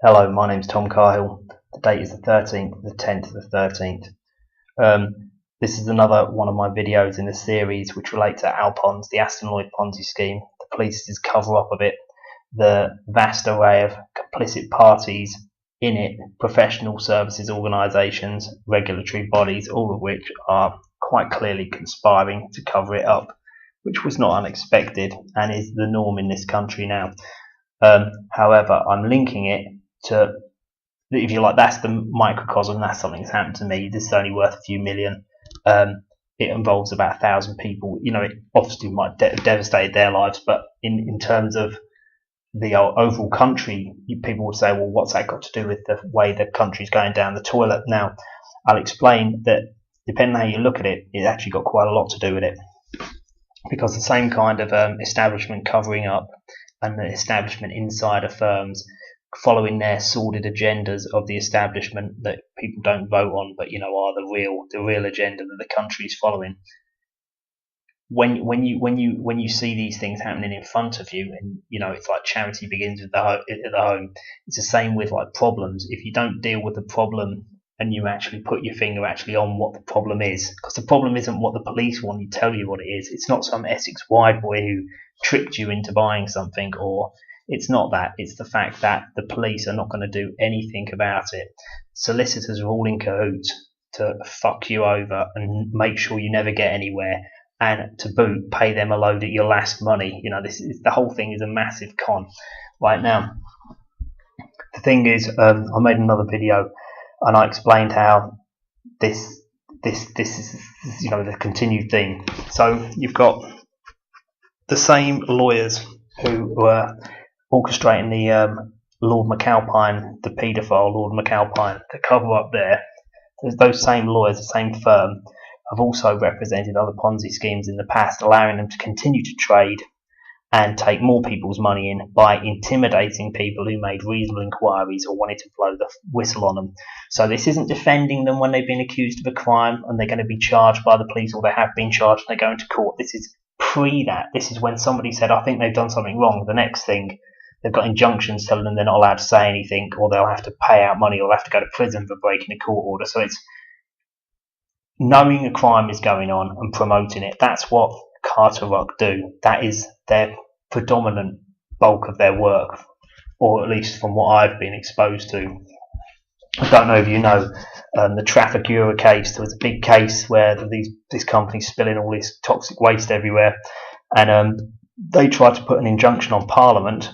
Hello, my name's Tom Cahill. The date is the 13th, the 10th, the 13th. This is another one of my videos in the series which relate to ALPonz, the Aston Lloyd Ponzi scheme, the police's cover-up of it, the vast array of complicit parties in it, professional services organisations, regulatory bodies, all of which are quite clearly conspiring to cover it up, which was not unexpected and is the norm in this country now. However, I'm linking it to, if you like, that's the microcosm, that's something that's happened to me. This is only worth a few million. It involves about 1,000 people. You know, it obviously might have devastated their lives, but in terms of the overall country, people would say, well, what's that got to do with the way the country's going down the toilet? Now, I'll explain that depending on how you look at it, it actually got quite a lot to do with it. Because the same kind of establishment covering up and the establishment insider firms following their sordid agendas of the establishment that people don't vote on, but are the real agenda that the country is following. When you see these things happening in front of you, and it's like charity begins at the home. It's the same with like problems. If you don't deal with the problem and you actually put your finger on what the problem is, because the problem isn't what the police want to tell you what it is. It's not some Essex wide boy who tricked you into buying something, or it's not that. It's the fact that the police are not going to do anything about it. Solicitors are all in cahoots to fuck you over and make sure you never get anywhere, and to boot, pay them a load at your last money. The whole thing is a massive con. Right now, the thing is, I made another video and I explained how this is the continued theme. So you've got the same lawyers who were orchestrating the Lord McAlpine, the paedophile Lord McAlpine, to cover up there. Those same lawyers, the same firm, have also represented other Ponzi schemes in the past, allowing them to continue to trade and take more people's money in by intimidating people who made reasonable inquiries or wanted to blow the whistle on them. So this isn't defending them when they've been accused of a crime and they're going to be charged by the police, or they have been charged and they're going to court. This is pre that. This is when somebody said, I think they've done something wrong. The next thing, they've got injunctions telling them they're not allowed to say anything, or they'll have to pay out money, or have to go to prison for breaking a court order. So it's knowing a crime is going on and promoting it. That's what Carter-Ruck do. That is their predominant bulk of their work, or at least from what I've been exposed to. I don't know if you know the Trafficura case. There was a big case where this company's spilling all this toxic waste everywhere, and they tried to put an injunction on Parliament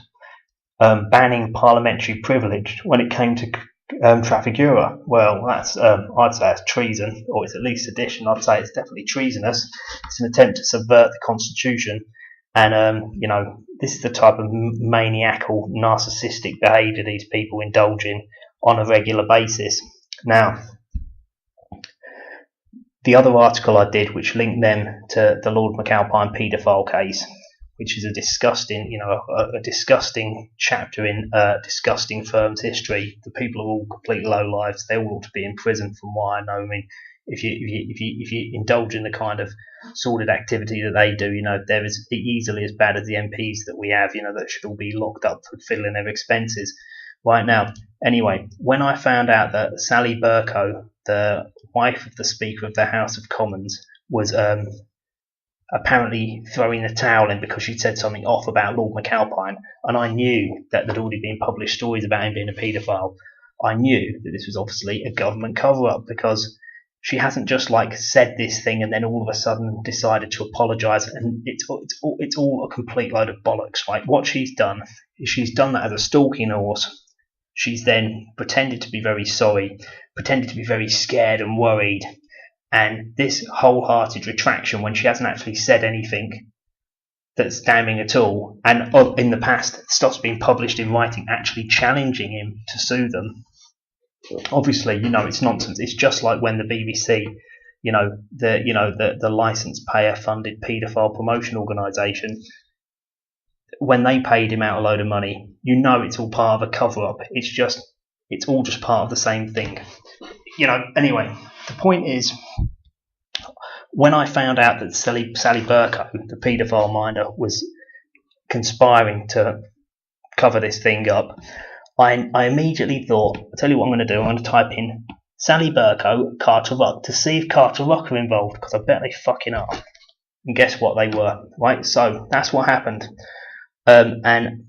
banning parliamentary privilege when it came to Trafficura. Well, that's I'd say that's treason, or it's at least sedition. I'd say it's definitely treasonous. It's an attempt to subvert the constitution, and this is the type of maniacal, narcissistic behaviour these people indulge in on a regular basis. Now, the other article I did, which linked them to the Lord McAlpine paedophile case, which is a disgusting chapter in disgusting firm's history. The people are all complete lowlives. They all ought to be in prison, from what I know. I mean, if you indulge in the kind of sordid activity that they do, they're as easily as bad as the MPs that we have. That should all be locked up for fiddling their expenses. Right now, anyway, when I found out that Sally Bercow, the wife of the Speaker of the House of Commons, was apparently throwing the towel in because she'd said something off about Lord McAlpine, and I knew that there'd already been published stories about him being a paedophile, I knew that this was obviously a government cover-up, because she hasn't just said this thing and then all of a sudden decided to apologise, and it's all a complete load of bollocks, right? What she's done is she's done that as a stalking horse. She's then pretended to be very sorry, pretended to be very scared and worried, and this wholehearted retraction when she hasn't actually said anything that's damning at all, and in the past stuff's been published in writing actually challenging him to sue them. Obviously, it's nonsense. It's just like when the BBC, the license payer funded paedophile promotion organisation, when they paid him out a load of money, it's all part of a cover-up. It's all just part of the same thing. Anyway, the point is, when I found out that Sally Bercow, the paedophile minder, was conspiring to cover this thing up, I immediately thought, I'll tell you what I'm going to do. I'm going to type in Sally Bercow, Carter-Ruck, to see if Carter-Ruck are involved, because I bet they fucking are. And guess what, they were. Right, so that's what happened. And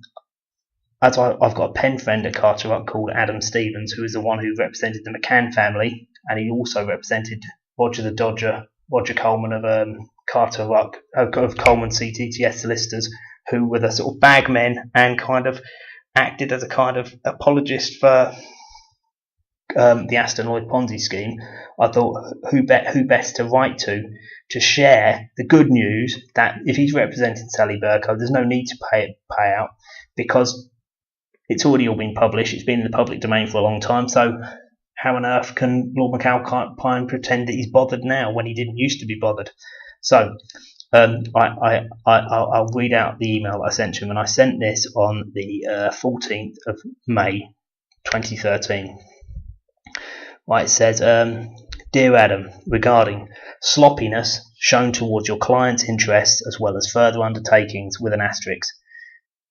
as I've got a pen friend at Carter-Ruck called Adam Stevens, who is the one who represented the McCann family, and he also represented Roger the Dodger, Roger Coleman of Carter-Ruck, of Coleman CTTS solicitors, who were the sort of bagmen and kind of acted as a kind of apologist for the Aston Lloyd Ponzi scheme. I thought, who best to write to share the good news that if he's representing Sally Bercow, there's no need to pay out, because it's already all been published. It's been in the public domain for a long time. So how on earth can Lord McAlpine pretend that he's bothered now when he didn't used to be bothered? So I'll read out the email I sent to him, and I sent this on the 14th of May 2013. Right, it says, Dear Adam, regarding sloppiness shown towards your client's interests as well as further undertakings, with an asterisk,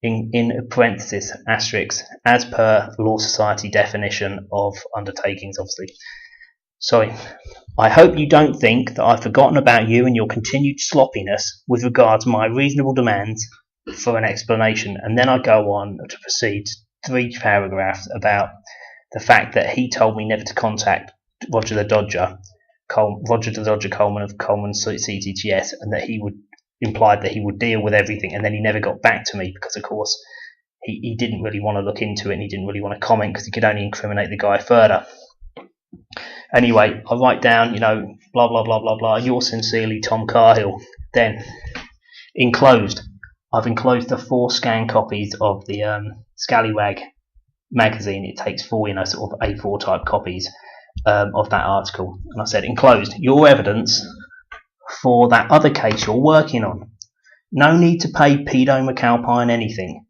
in parenthesis, asterisk, as per Law Society definition of undertakings, obviously. Sorry. I hope you don't think that I've forgotten about you and your continued sloppiness with regard to my reasonable demands for an explanation. And then I go on to proceed 3 paragraphs about the fact that he told me never to contact Roger the Dodger Coleman of Coleman CTTS, and that he would implied that he would deal with everything, and then he never got back to me because, of course, he didn't really want to look into it, and he didn't really want to comment because he could only incriminate the guy further. Anyway, I write down, blah, blah, blah, blah, blah, yours sincerely, Tom Cahill. Then, enclosed, I've enclosed the 4 scanned copies of the Scallywag magazine. It takes 4, sort of A4 type copies of that article. And I said, enclosed, your evidence for that other case you're working on. No need to pay pedo McAlpine anything.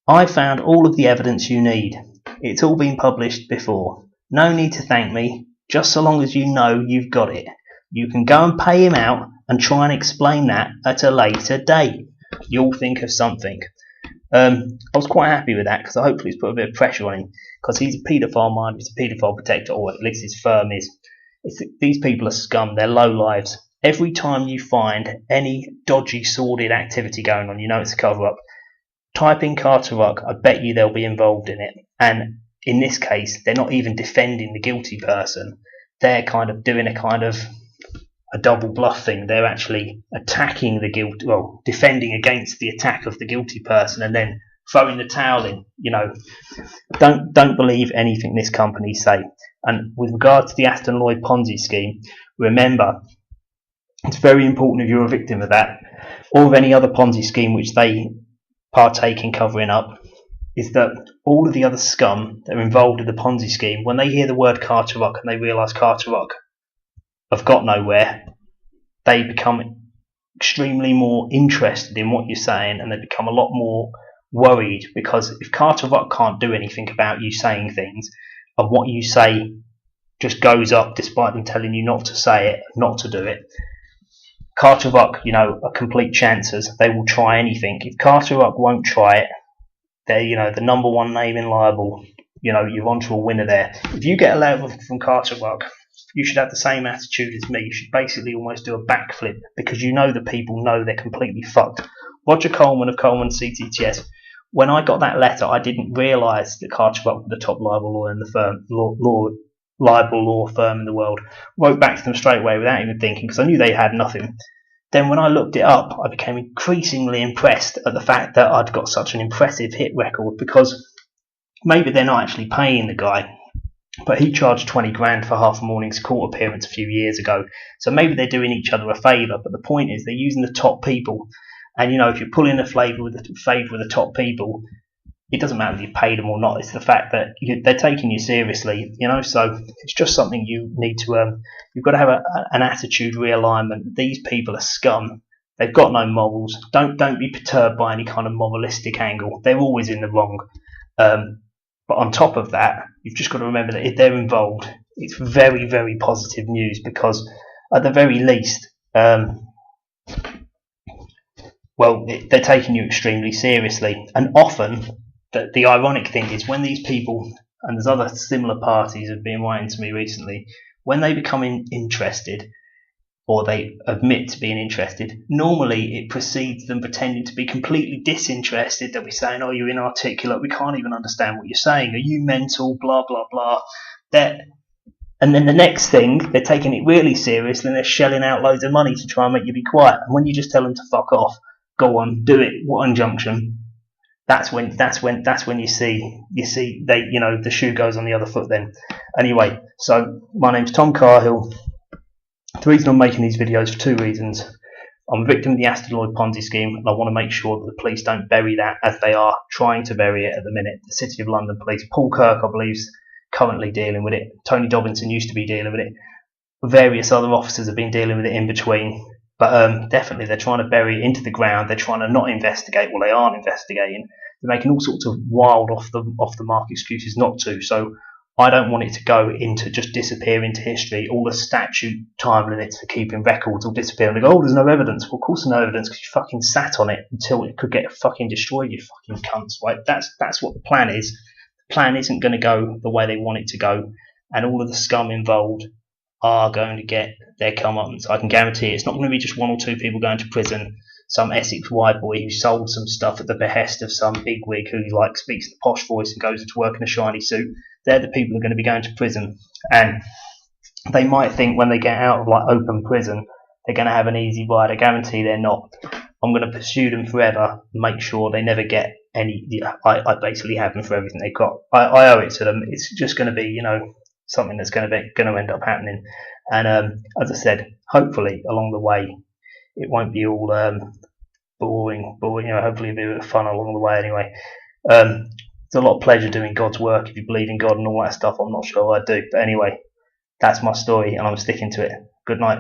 I found all of the evidence you need. It's all been published before. No need to thank me, just so long as you know you've got it. You can go and pay him out and try and explain that at a later date. You'll think of something. I was quite happy with that, because hopefully it's put a bit of pressure on him, because he's a paedophile mind, he's a paedophile protector, or at least his firm is. These people are scum, they're low lives. Every time you find any dodgy, sordid activity going on, it's a cover-up. Type in Carter-Ruck, I bet you they'll be involved in it. And in this case, they're not even defending the guilty person. They're kind of doing a double bluff thing. They're actually attacking defending against the attack of the guilty person, and then throwing the towel in. Don't believe anything this company say. And with regard to the Aston Lloyd Ponzi scheme, remember, it's very important if you're a victim of that, or of any other Ponzi scheme which they partake in covering up, is that all of the other scum that are involved in the Ponzi scheme, when they hear the word Carter-Ruck and they realise Carter-Ruck have got nowhere, they become extremely more interested in what you're saying, and they become a lot more worried, because if Carter-Ruck can't do anything about you saying things, and what you say just goes up despite them telling you not to say it, not to do it, Carter-Ruck, are complete chancers. They will try anything. If Carter-Ruck won't try it, they're the number 1 name in libel. You're onto a winner there. If you get a letter from Carter-Ruck, you should have the same attitude as me. You should basically almost do a backflip, because the people know they're completely fucked. Roger Coleman of Coleman CTTS, when I got that letter, I didn't realise that Carter-Ruck was the top libel lawyer in the firm, libel law firm in the world. Wrote back to them straight away without even thinking, because I knew they had nothing. Then when I looked it up, I became increasingly impressed at the fact that I'd got such an impressive hit record, because maybe they're not actually paying the guy, but he charged 20 grand for half a morning's court appearance a few years ago. So maybe they're doing each other a favour, but the point is they're using the top people. And if you're pulling a favour with the top people, it doesn't matter if you paid them or not. It's the fact that they're taking you seriously, so it's just something you need to, you've got to have an attitude realignment. These people are scum. They've got no morals. Don't be perturbed by any kind of moralistic angle. They're always in the wrong. But on top of that, you've just got to remember that if they're involved, it's very, very positive news, because at the very least, they're taking you extremely seriously. And often, the ironic thing is when these people, and there's other similar parties have been writing to me recently, when they become interested, or they admit to being interested, normally it precedes them pretending to be completely disinterested. They'll be saying, oh, you're inarticulate, we can't even understand what you're saying, are you mental, blah, blah, blah. And then the next thing, they're taking it really seriously and they're shelling out loads of money to try and make you be quiet. And when you just tell them to fuck off, go on, do it, what injunction? That's when you see they, the shoe goes on the other foot then. Anyway, so my name's Tom Carhill. The reason I'm making these videos for two reasons. I'm a victim of the Lord Ponzi scheme, and I want to make sure that the police don't bury that, as they are trying to bury it at the minute. The City of London Police, Paul Kirk, I believe, is currently dealing with it. Tony Dobinson used to be dealing with it. Various other officers have been dealing with it in between. But definitely they're trying to bury it into the ground. They're trying to not investigate. Well, they aren't investigating. They're making all sorts of wild off the mark excuses not to. So I don't want it to go into just disappear into history. All the statute time limits for keeping records will disappear, and they go, oh, there's no evidence. Well, of course there's no evidence because you fucking sat on it until it could get fucking destroyed, you fucking cunts. Right? That's what the plan is. The plan isn't going to go the way they want it to go, and all of the scum involved are going to get their comeuppance. I can guarantee it's not going to be just one or two people going to prison. Some Essex white boy who sold some stuff at the behest of some bigwig who speaks in a posh voice and goes to work in a shiny suit. They're the people who are going to be going to prison, and they might think when they get out of open prison they're going to have an easy ride. I guarantee they're not. I'm going to pursue them forever, make sure they never get any. I basically have them for everything they've got. I owe it to them. It's just going to be something that's going to end up happening, and as I said, hopefully along the way it won't be all boring. Hopefully it'll be a bit of fun along the way anyway. It's a lot of pleasure doing God's work. If you believe in God and all that stuff, I'm not sure I do. But anyway, that's my story and I'm sticking to it. Good night.